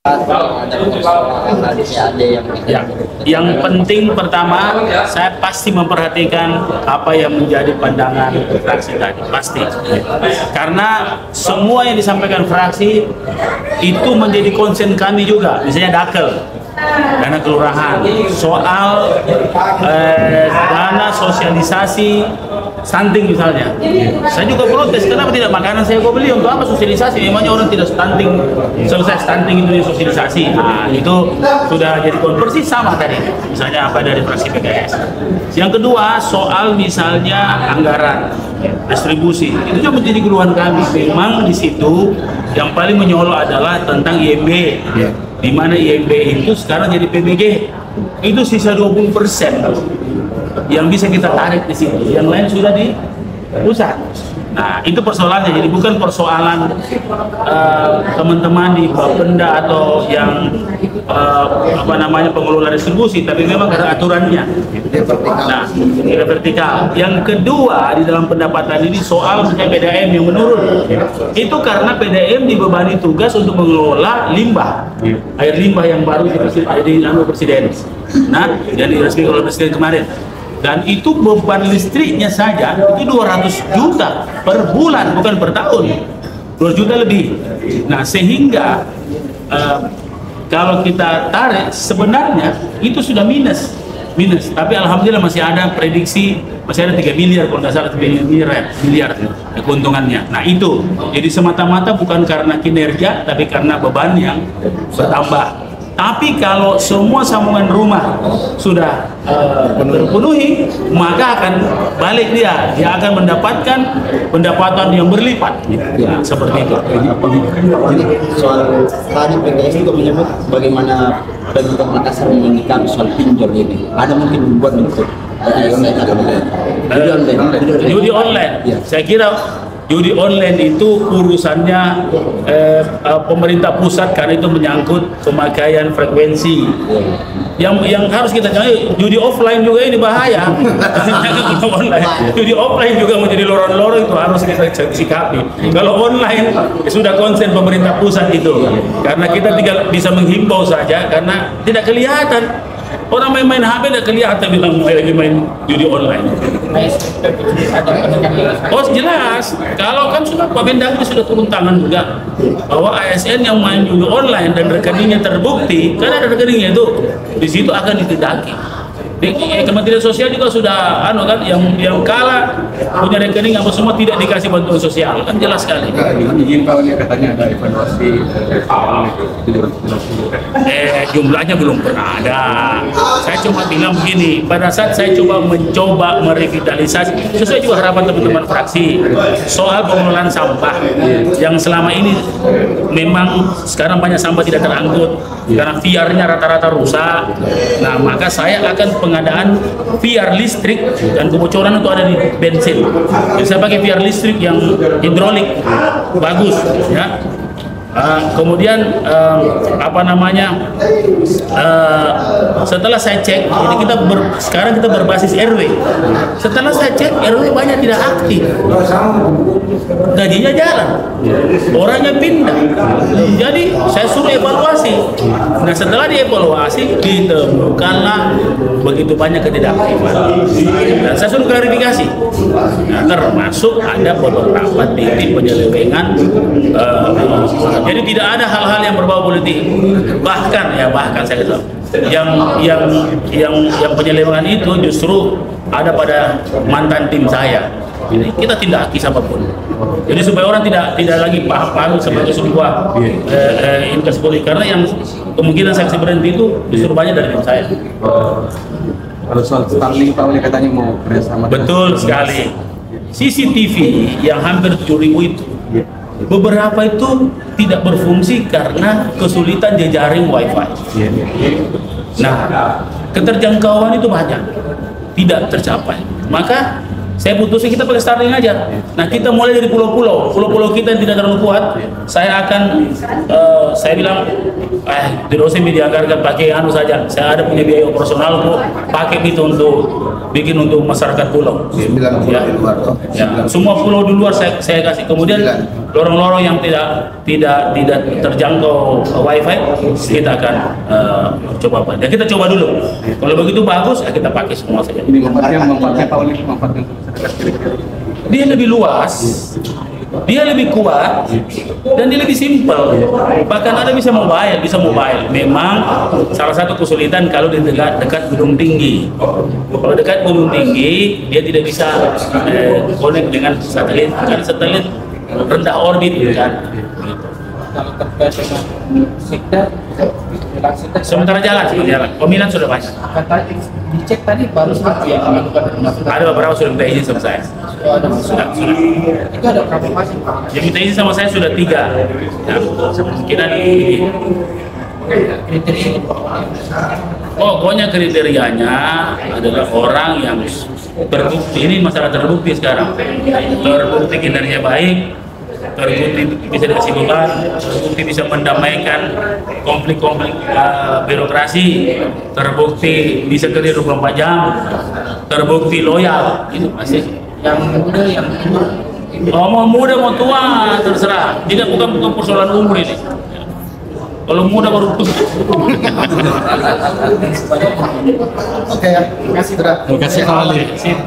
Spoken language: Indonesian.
ada persoalan ada yang Ya, yang penting pertama saya pasti memperhatikan apa yang menjadi pandangan fraksi tadi, pasti. Karena semua yang disampaikan fraksi itu menjadi concern kami juga, misalnya dakel, dana kelurahan, soal dana sosialisasi stunting misalnya. Saya juga protes, kenapa tidak makanan saya kau beli, untuk apa sosialisasi? Memangnya orang tidak stunting, selesai stunting itu sosialisasi. Nah, itu sudah jadi konversi sama tadi, misalnya apa dari fraksi PKS. Yang kedua, soal misalnya anggaran distribusi, itu juga menjadi keluhan kami. Memang di situ yang paling menyolok adalah tentang IMB, di mana IMB itu sekarang jadi PBG, itu sisa 20% yang bisa kita tarik di situ, yang lain sudah di pusat. Nah, itu persoalannya. Jadi bukan persoalan teman-teman di Bapenda atau yang pengelola distribusi, tapi memang ada aturannya. Nah, tidak vertikal. Yang kedua di dalam pendapatan ini soal PDAM yang menurun. Itu karena PDAM dibebani tugas untuk mengelola limbah, air limbah yang baru di Presiden. Nah, jadi resmi oleh Presiden kemarin. Dan itu beban listriknya saja itu 200 juta per bulan, bukan per tahun, 2 juta lebih. Nah, sehingga kalau kita tarik sebenarnya itu sudah minus. Tapi alhamdulillah masih ada prediksi, masih ada 3 miliar kalau nggak salah, 3 miliar keuntungannya. Nah, itu jadi semata-mata bukan karena kinerja, tapi karena beban yang bertambah. Tapi kalau semua sambungan rumah sudah terpenuhi, maka akan balik dia akan mendapatkan pendapatan yang berlipat. Nah, seperti itu. Jadi soal tadi PKS juga menyebut bagaimana Pemkot Makassar menyikapi soal pinjol ini. Ada mungkin buat bentuk judi online. Ya. Saya kira judi online itu urusannya pemerintah pusat, karena itu menyangkut pemakaian frekuensi. Yang harus kita cari, judi offline juga ini bahaya. Judi offline juga menjadi lorong-lorong, itu harus kita sikapi. Kalau online sudah konsen pemerintah pusat itu, karena kita tinggal bisa menghimbau saja, karena tidak kelihatan. Orang main HP tidak kelihatan bilang lagi main judi online. Oh jelas, kalau kan sudah Pak Mendagri sudah turun tangan juga bahwa ASN yang main judi online dan rekeningnya terbukti, karena ada rekeningnya itu, di situ akan ditindaki. Kementerian Sosial juga sudah yang kalah punya rekening apa semua tidak dikasih bantuan sosial, kan jelas sekali. Izin Pak, katanya ada evaluasi jumlahnya belum pernah ada. Saya cuma bilang begini, pada saat saya mencoba merevitalisasi sesuai juga harapan teman-teman fraksi soal pengelolaan sampah yang selama ini memang sekarang banyak sampah tidak terangkut karena VR-nya rata-rata rusak. Nah, maka saya akan pengadaan VR listrik, dan kebocoran itu ada di bensin. Jadi saya pakai VR listrik yang hidrolik bagus, ya. Kemudian setelah saya cek, ini sekarang kita berbasis RW. Setelah saya cek, RW banyak tidak aktif, gajinya jalan, orangnya pindah. Jadi saya suruh evaluasi. Nah, setelah dievaluasi ditemukanlah begitu banyak ketidakaktifan, dan saya suruh klarifikasi. Nah, termasuk ada beberapa titik penyelewengan. Jadi tidak ada hal-hal yang berbau politik. Bahkan saya katakan yang penyelewengan itu justru ada pada mantan tim saya. Jadi kita tindaki siapapun. Jadi supaya orang tidak lagi paham sebagai sebuah indikasi politik, karena yang kemungkinan saksi berhenti itu justru banyak dari tim saya. Kalau soal Starlink Pak, katanya mau kerjasama. Betul sekali. CCTV yang hampir 7.000 itu, beberapa itu tidak berfungsi karena kesulitan jejaring WiFi. Nah, keterjangkauan itu banyak, tidak tercapai. Maka saya putuskan kita pakai Starlink aja. Nah, kita mulai dari pulau-pulau kita yang tidak terlalu kuat. Saya bilang, tidak usah dianggarkan, pakai saja. Saya ada punya biaya operasional kok, pakai itu untuk bikin untuk masyarakat pulau. Ya. Semua pulau di luar saya kasih. Kemudian lorong-lorong yang tidak terjangkau wifi kita akan coba apa? Ya kita coba dulu. Kalau begitu bagus, ya kita pakai semua saja. Ini manfaatnya Pak Oli, manfaatnya untuk masyarakat kira-kira. Dia lebih luas, dia lebih kuat, dan dia lebih simpel. Bahkan ada bisa mobile. Memang salah satu kesulitan kalau di dekat gunung tinggi. Kalau dekat gunung tinggi, dia tidak bisa connect dengan satelit. Karena satelit rendah orbit kan. Kalau terkait dengan sekda, Sementara jalan. Peminat sudah banyak. kata dicek tadi baru satu yang melakukan Ada beberapa sudah minta izin sama saya. Sudah. itu ada berapa pasien Pak? Yang minta izin sama saya sudah 3. Ya, kemungkinan ini. Kriteria Pokoknya kriterianya adalah orang yang terbukti, ini masalah terbukti sekarang, terbukti kinerja baik, terbukti bisa dikasih beban, terbukti bisa mendamaikan konflik-konflik birokrasi, terbukti bisa kerja 24 jam, terbukti loyal, itu pasti. yang muda yang tua Mau muda mau tua terserah, tidak bukan persoalan umur ini. Kalau muda baru Oke ya, terima kasih sudah. Terima kasih Pak Oli. Sip.